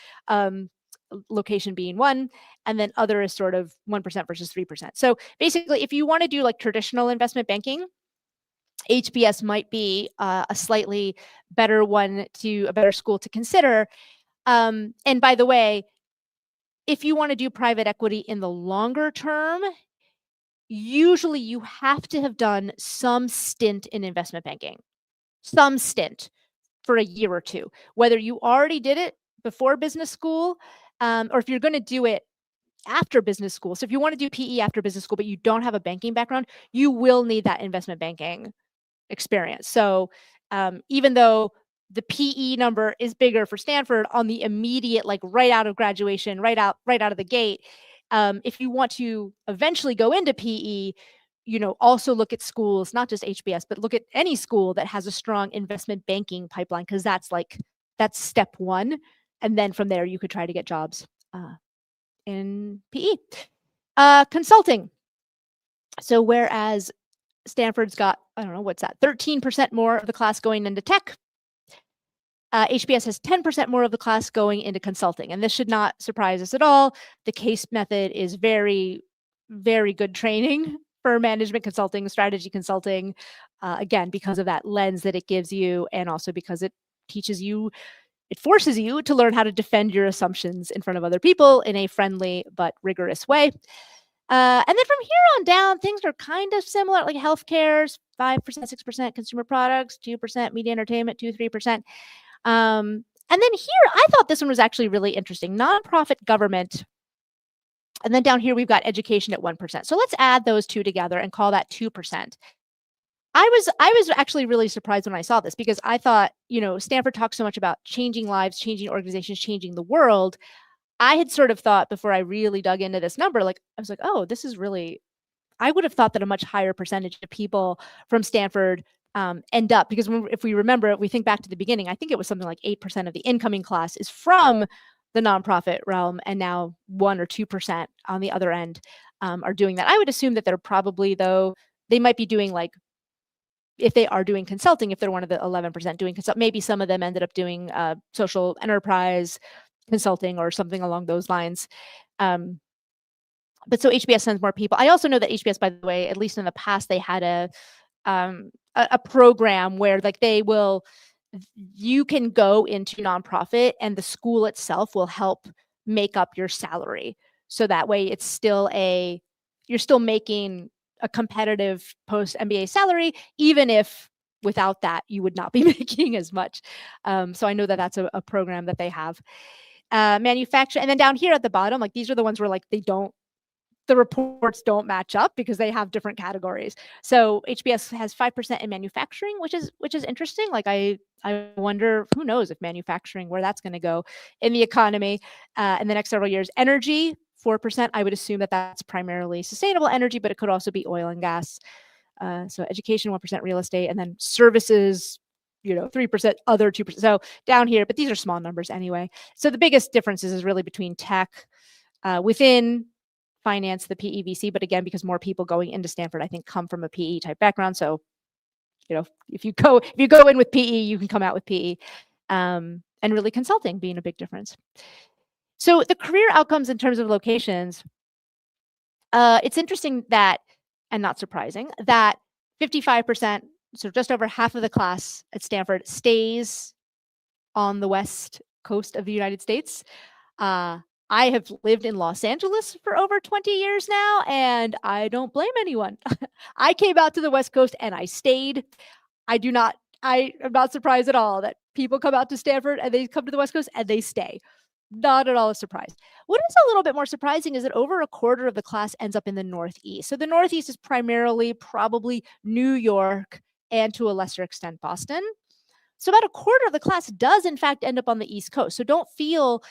Location being one, and then other is sort of 1% versus 3%. So basically, if you want to do like traditional investment banking, HBS might be a slightly better a better school to consider. And by the way, if you want to do private equity in the longer term, usually you have to have done some stint in investment banking, some stint for a year or two, whether you already did it before business school, or if you're going to do it after business school. So if you want to do PE after business school, but you don't have a banking background, you will need that investment banking experience. So even though the PE number is bigger for Stanford on the immediate, like right out of graduation, right out of the gate, if you want to eventually go into PE, also look at schools, not just HBS, but look at any school that has a strong investment banking pipeline, because that's step one. And then from there, you could try to get jobs in PE. Consulting. So whereas Stanford's got, I don't know, what's that, 13% more of the class going into tech, HBS has 10% more of the class going into consulting. And this should not surprise us at all. The CASE method is very, very good training for management consulting, strategy consulting, again, because of that lens that it gives you, and also because it forces you to learn how to defend your assumptions in front of other people in a friendly but rigorous way. And then from here on down, things are kind of similar, like healthcare's 5%, 6%, consumer products, 2%, media entertainment, 2-3%. And then here, I thought this one was actually really interesting. Nonprofit government. And then down here, we've got education at 1%. So let's add those two together and call that 2%. I was actually really surprised when I saw this, because I thought, Stanford talks so much about changing lives, changing organizations, changing the world. I had sort of thought, before I really dug into this number, I was like, oh, this is really, I would have thought that a much higher percentage of people from Stanford end up, because if we remember, we think back to the beginning, I think it was something like 8% of the incoming class is from the nonprofit realm, and now 1 or 2% on the other end are doing that. I would assume that they're probably, though, they might be doing like, if they are doing consulting, if they're one of the 11% doing consult, maybe some of them ended up doing social enterprise consulting or something along those lines. But so HBS sends more people. I also know that HBS, by the way, at least in the past, they had a program where like you can go into nonprofit and the school itself will help make up your salary. So that way it's still you're still making a competitive post MBA salary, even if without that you would not be making as much. So I know that that's a program that they have. Manufacturing, and then down here at the bottom, like these are the ones where like the reports don't match up because they have different categories. So HBS has 5% in manufacturing, which is interesting. Like I wonder, who knows if manufacturing, where that's going to go in the economy in the next several years. Energy, 4%. I would assume that that's primarily sustainable energy, but it could also be oil and gas. So education, 1%, real estate, and then services, 3%, other 2%. So down here, but these are small numbers anyway. So the biggest differences is really between tech, within finance, the PE/VC, but again, because more people going into Stanford, I think, come from a PE type background. So, if you go in with PE, you can come out with PE, and really consulting being a big difference. So the career outcomes in terms of locations, it's interesting that, and not surprising, that 55%, so just over half of the class at Stanford, stays on the West Coast of the United States. I have lived in Los Angeles for over 20 years now, and I don't blame anyone. I came out to the West Coast and I stayed. I am not surprised at all that people come out to Stanford and they come to the West Coast and they stay. Not at all a surprise. What is a little bit more surprising is that over a quarter of the class ends up in the Northeast. So the Northeast is primarily probably New York and to a lesser extent, Boston. So about a quarter of the class does in fact end up on the East Coast. So don't feel,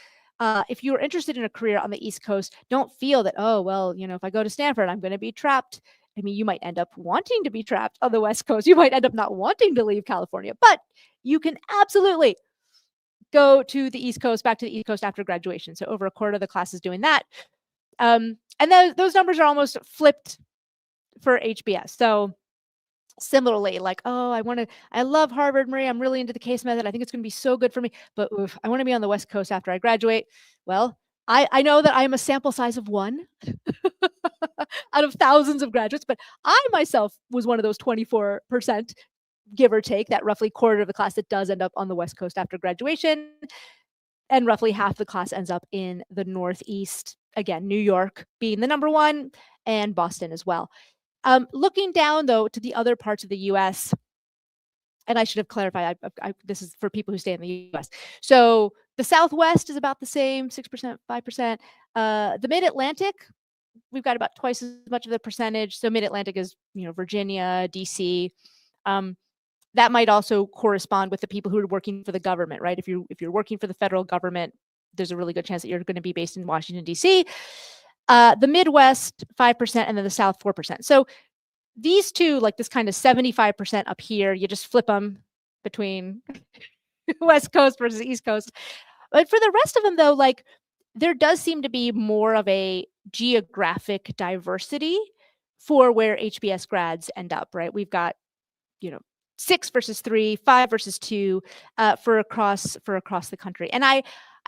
if you're interested in a career on the East Coast, don't feel that, oh, well, if I go to Stanford, I'm going to be trapped. I mean, you might end up wanting to be trapped on the West Coast. You might end up not wanting to leave California, but you can absolutely go to the East Coast, back to the East Coast after graduation. So over a quarter of the class is doing that. And those numbers are almost flipped for HBS. So similarly, like, oh, I love Harvard, Marie. I'm really into the case method. I think it's going to be so good for me, but I want to be on the West Coast after I graduate. Well, I know that I am a sample size of one out of thousands of graduates, but I myself was one of those 24%, give or take, that roughly quarter of the class that does end up on the West Coast after graduation. And roughly half the class ends up in the Northeast. Again, New York being the number one and Boston as well. Looking down, though, to the other parts of the U.S., and I should have clarified, this is for people who stay in the U.S. So the Southwest is about the same, 6%, 5%. The Mid-Atlantic, we've got about twice as much of the percentage. So Mid-Atlantic is, Virginia, D.C. That might also correspond with the people who are working for the government, right? If you're working for the federal government, there's a really good chance that you're going to be based in Washington, D.C. The Midwest, 5%, and then the South, 4%. So these two, like this kind of 75% up here, you just flip them between West Coast versus East Coast. But for the rest of them, though, like there does seem to be more of a geographic diversity for where HBS grads end up, right? We've got, 6 versus 3, 5 versus 2 for across the country. And I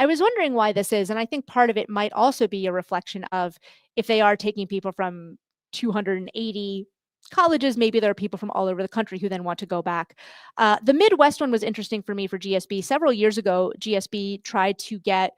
was wondering why this is, and I think part of it might also be a reflection of if they are taking people from 280 colleges, maybe there are people from all over the country who then want to go back. The Midwest one was interesting for me for GSB. Several years ago, GSB tried to get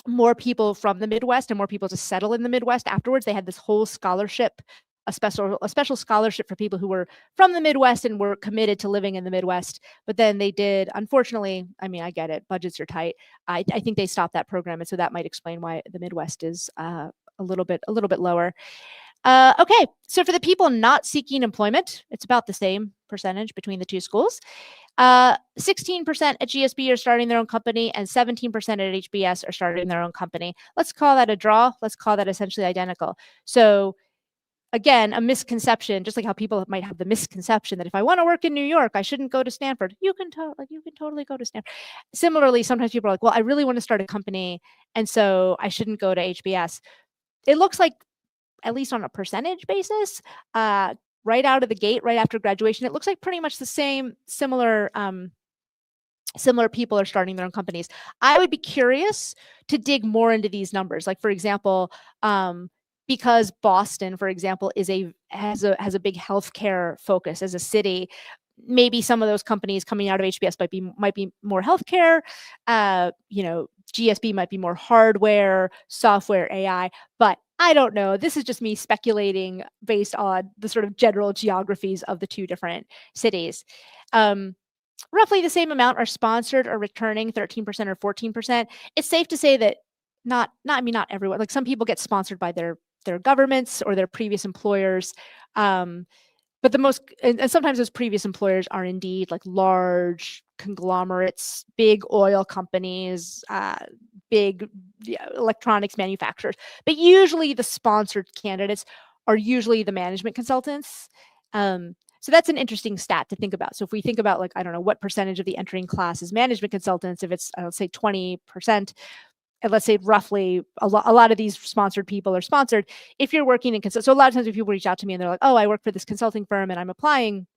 more people from the Midwest and more people to settle in the Midwest afterwards. They had this whole scholarship, a special scholarship for people who were from the Midwest and were committed to living in the Midwest. But then they did, unfortunately, I mean, I get it, budgets are tight. I think they stopped that program. And so that might explain why the Midwest is a little bit lower. Okay, so for the people not seeking employment, it's about the same percentage between the two schools. 16% at GSB are starting their own company and 17% at HBS are starting their own company. Let's call that a draw. Let's call that essentially identical. So again, a misconception, just like how people might have the misconception that if I want to work in New York, I shouldn't go to Stanford. You can totally go to Stanford. Similarly, sometimes people are like, well, I really want to start a company, and so I shouldn't go to HBS. It looks like, at least on a percentage basis, right out of the gate, right after graduation, it looks like pretty much the similar people are starting their own companies. I would be curious to dig more into these numbers. Like, for example, because Boston, for example, has a big healthcare focus as a city. Maybe some of those companies coming out of HBS might be more healthcare. GSB might be more hardware, software, AI, but I don't know. This is just me speculating based on the sort of general geographies of the two different cities. Roughly the same amount are sponsored or returning, 13% or 14%. It's safe to say that not everyone. Like, some people get sponsored by their governments or their previous employers. But and sometimes those previous employers are indeed like large conglomerates, big oil companies, big electronics manufacturers. But usually the sponsored candidates are usually the management consultants. So that's an interesting stat to think about. So if we think about, like, I don't know what percentage of the entering class is management consultants, if it's, let's say 20%, and let's say roughly a lot of these sponsored people are sponsored. If you're working in so a lot of times when people reach out to me and they're like, oh, I work for this consulting firm and I'm applying,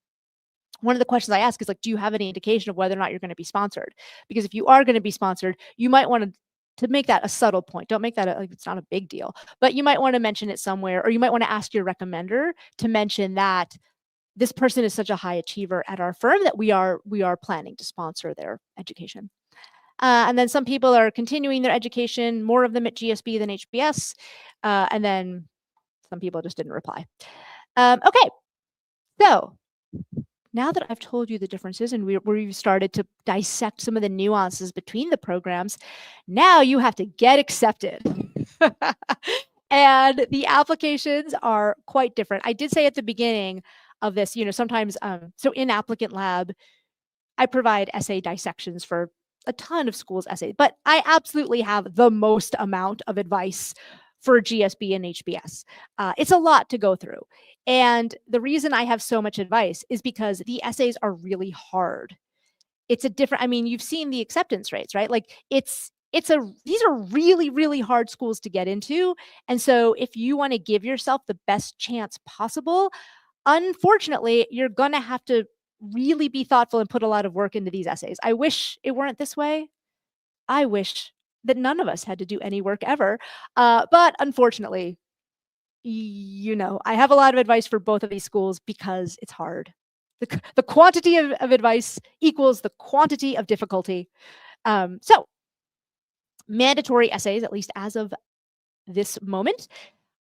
one of the questions I ask is like, do you have any indication of whether or not you're going to be sponsored? Because if you are going to be sponsored, you might want to make that a subtle point. Don't make that like it's not a big deal, but you might want to mention it somewhere, or you might want to ask your recommender to mention that this person is such a high achiever at our firm that we are planning to sponsor their education. And then some people are continuing their education, more of them at GSB than HBS. And then some people just didn't reply. Okay, so now that I've told you the differences and we've started to dissect some of the nuances between the programs, now you have to get accepted. And the applications are quite different. I did say at the beginning of this, sometimes, so in Applicant Lab, I provide essay dissections for a ton of schools' essays, but I absolutely have the most amount of advice for GSB and HBS. It's a lot to go through. And the reason I have so much advice is because the essays are really hard. It's a different, I mean, you've seen the acceptance rates, right? Like these are really, really hard schools to get into. And so if you want to give yourself the best chance possible, unfortunately, you're going to have to really be thoughtful and put a lot of work into these essays. I wish it weren't this way. I wish that none of us had to do any work ever. But unfortunately, I have a lot of advice for both of these schools because it's hard. The quantity of advice equals the quantity of difficulty. So mandatory essays, at least as of this moment,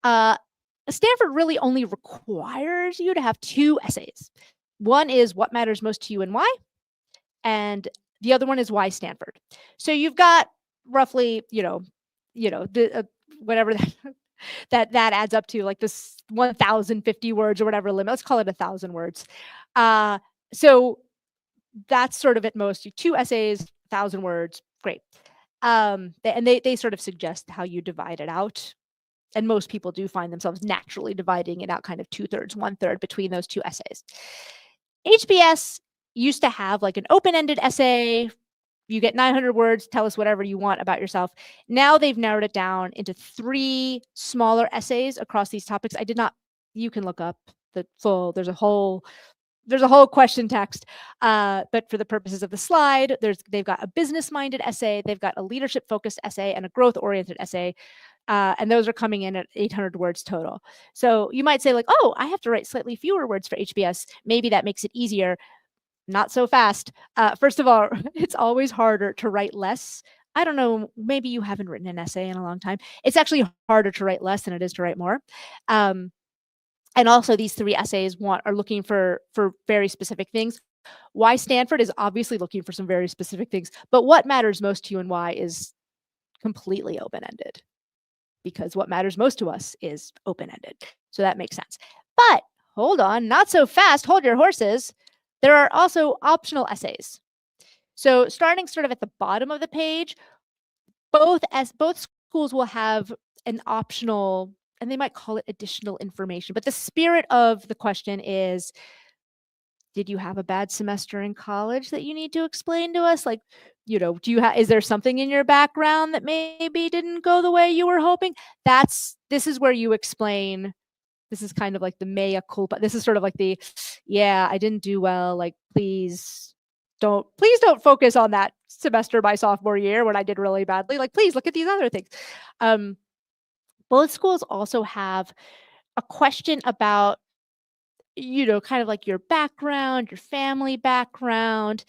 Stanford really only requires you to have 2 essays. One is what matters most to you and why, and the other one is why Stanford. So you've got roughly, whatever that adds up to, like this 1,050 words or whatever limit. Let's call it 1,000 words. So that's sort of at most 2 essays, 1,000 words. Great. And they sort of suggest how you divide it out. And most people do find themselves naturally dividing it out kind of 2/3, 1/3 between those 2 essays. HBS used to have like an open-ended essay. You get 900 words, tell us whatever you want about yourself. Now they've narrowed it down into 3 smaller essays across these topics. You can look up the full, there's a whole question text, but for the purposes of the slide, they've got a business-minded essay, they've got a leadership-focused essay, and a growth-oriented essay. And those are coming in at 800 words total. So you might say like, oh, I have to write slightly fewer words for HBS. Maybe that makes it easier. Not so fast. First of all, it's always harder to write less. I don't know, maybe you haven't written an essay in a long time. It's actually harder to write less than it is to write more. And also these 3 essays are looking for very specific things. Why Stanford is obviously looking for some very specific things, but what matters most to you and why is completely open-ended. Because what matters most to us is open-ended. So that makes sense. But hold on, not so fast. Hold your horses. There are also optional essays. So starting sort of at the bottom of the page, both schools will have an optional, and they might call it additional information. But the spirit of the question is, did you have a bad semester in college that you need to explain to us? Like, is there something in your background that maybe didn't go the way you were hoping? This is where you explain This is kind of like the mea culpa. This is sort of like the, yeah, I didn't do well. Like, please don't focus on that semester my sophomore year when I did really badly. Like, please look at these other things. Both schools also have a question about, kind of like your background, your family background.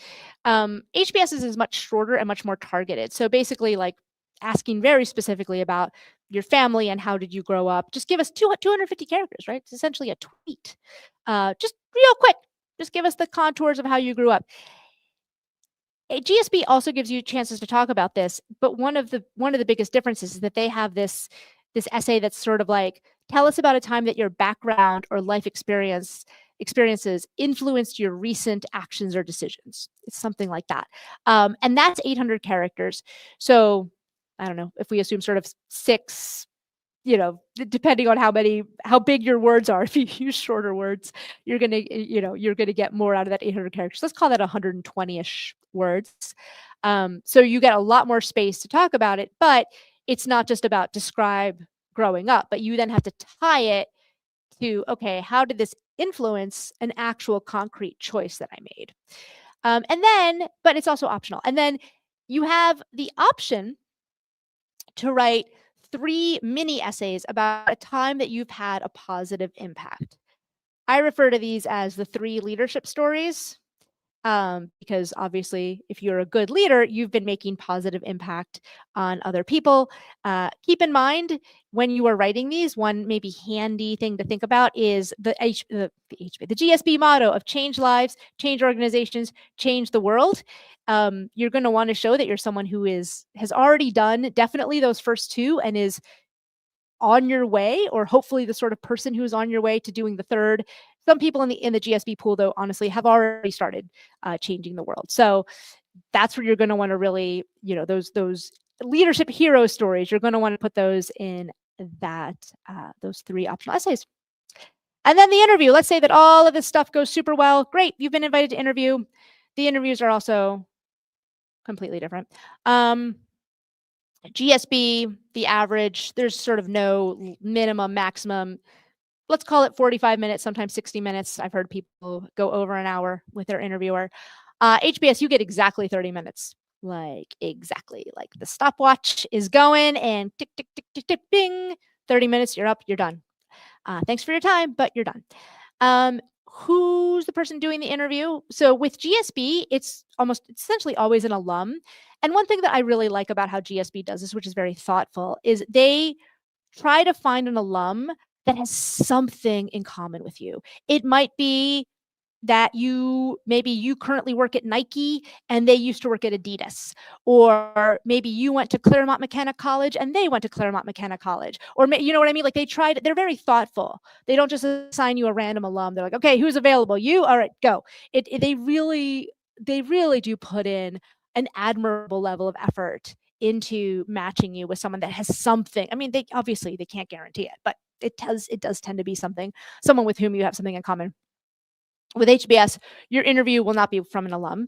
HBS's is much shorter and much more targeted. So basically, like asking very specifically about your family and how did you grow up. Just give us 250 characters, right? It's essentially a tweet. Just real quick, just give us the contours of how you grew up. A GSB also gives you chances to talk about this, but one of the biggest differences is that they have this essay that's sort of like, tell us about a time that your background or life experiences influenced your recent actions or decisions. It's something like that. And that's 800 characters. So I don't know, if we assume sort of 6, depending on how big your words are, if you use shorter words, you're going to get more out of that 800 characters. Let's call that 120-ish words. So you get a lot more space to talk about it, but it's not just about describe growing up, but you then have to tie it to, okay, how did this influence an actual concrete choice that I made? But it's also optional. And then you have the option to write 3 mini essays about a time that you've had a positive impact. I refer to these as the 3 leadership stories, because obviously, if you're a good leader, you've been making positive impact on other people. Keep in mind when you are writing these, one maybe handy thing to think about is the GSB motto of change lives, change organizations, change the world. You're going to want to show that you're someone who has already done definitely those first 2 and is on your way, or hopefully the sort of person who's on your way to doing the third. Some people in the GSB pool, though, honestly, have already started changing the world. So that's where you're going to want to really, those leadership hero stories, you're going to want to put those in those 3 optional essays. And then the interview. Let's say that all of this stuff goes super well. Great, you've been invited to interview. The interviews are also completely different. GSB, the average, there's sort of no minimum, maximum. Let's call it 45 minutes, sometimes 60 minutes. I've heard people go over an hour with their interviewer. HBS, you get exactly 30 minutes. Like exactly, like the stopwatch is going and tick, tick, tick, tick, tick, bing, 30 minutes, you're up, you're done. Thanks for your time, but you're done. Who's the person doing the interview? So with GSB, it's essentially always an alum. And one thing that I really like about how GSB does this, which is very thoughtful, is they try to find an alum that has something in common with you. It might be that maybe you currently work at Nike and they used to work at Adidas, or maybe you went to Claremont McKenna College and they went to Claremont McKenna College, or you know what I mean? Like they're very thoughtful. They don't just assign you a random alum. They're like, okay, who's available? You, all right, go. They really do put in an admirable level of effort into matching you with someone that has something. I mean, they can't guarantee it, but it does tend to be someone with whom you have something in common. With HBS, your interview will not be from an alum.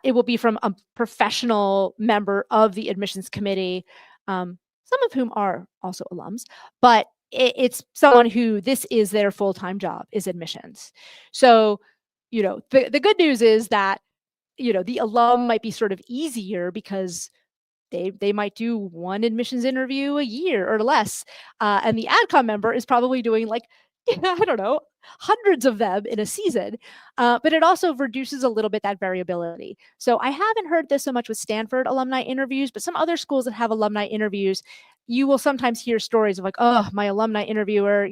It will be from a professional member of the admissions committee, some of whom are also alums, but it's someone who this is their full-time job, is admissions. So, the good news is that, the alum might be sort of easier because they might do 1 admissions interview a year or less. And the AdCom member is probably doing like, I don't know, hundreds of them in a season. But it also reduces a little bit that variability. So I haven't heard this so much with Stanford alumni interviews, but some other schools that have alumni interviews, you will sometimes hear stories of like, oh, my alumni interviewer,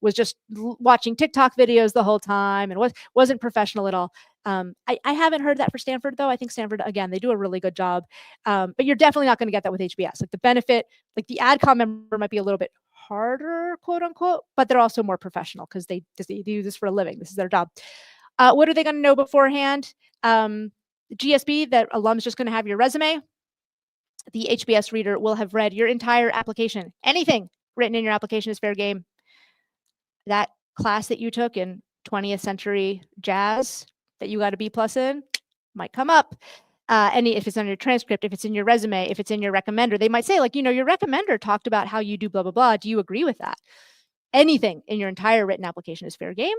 was just watching TikTok videos the whole time and wasn't professional at all. I haven't heard that for Stanford, though. I think Stanford, again, they do a really good job. But you're definitely not going to get that with HBS. Like the benefit, like the AdCom member might be a little bit harder, quote unquote, but they're also more professional because they do this for a living. This is their job. What are they going to know beforehand? GSB, that alum's just going to have your resume. The HBS reader will have read your entire application. Anything written in your application is fair game. That class that you took in 20th century jazz that you got a B+ in might come up. If it's on your transcript, if it's in your resume, if it's in your recommender, they might say like, your recommender talked about how you do blah, blah, blah. Do you agree with that? anything in your entire written application is fair game.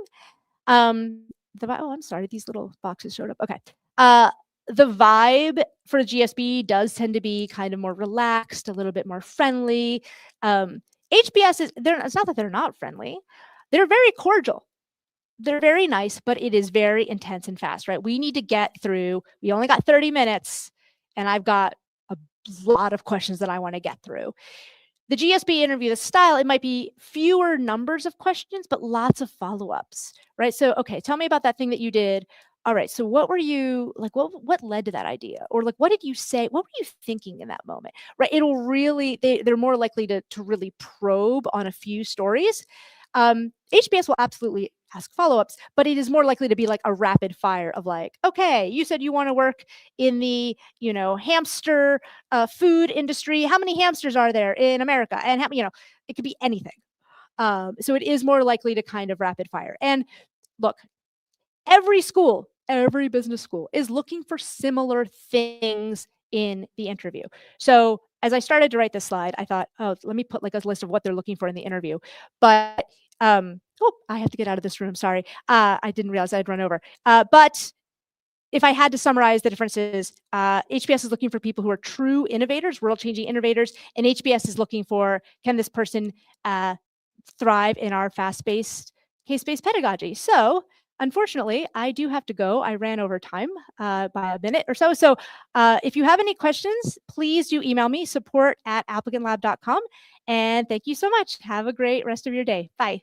I'm sorry, these little boxes showed up. Okay. The vibe for the GSB does tend to be kind of more relaxed, a little bit more friendly. HBS it's not that they're not friendly. They're very cordial. They're very nice, but it is very intense and fast, right? We need to get through. We only got 30 minutes, and I've got a lot of questions that I want to get through. The GSB interview, the style, it might be fewer numbers of questions, but lots of follow-ups, right? So, okay, tell me about that thing that you did. All right, so what were you like? What led to that idea, or like what did you say? What were you thinking in that moment, right? It'll really they're more likely to really probe on a few stories. HBS will absolutely ask follow-ups, but it is more likely to be like a rapid fire of like, okay, you said you want to work in the hamster food industry. How many hamsters are there in America? And it could be anything. So it is more likely to kind of rapid fire. And look, every business school is looking for similar things in the interview. So as I started to write this slide, I thought, oh, let me put like a list of what they're looking for in the interview. But I have to get out of this room. Sorry. I didn't realize I'd run over. But if I had to summarize the differences, HBS is looking for people who are true innovators, world-changing innovators, and HBS is looking for, can this person thrive in our fast-paced, case-based pedagogy? So unfortunately, I do have to go. I ran over time by a minute or so. So if you have any questions, please do email me, support@applicantlab.com. And thank you so much. Have a great rest of your day. Bye.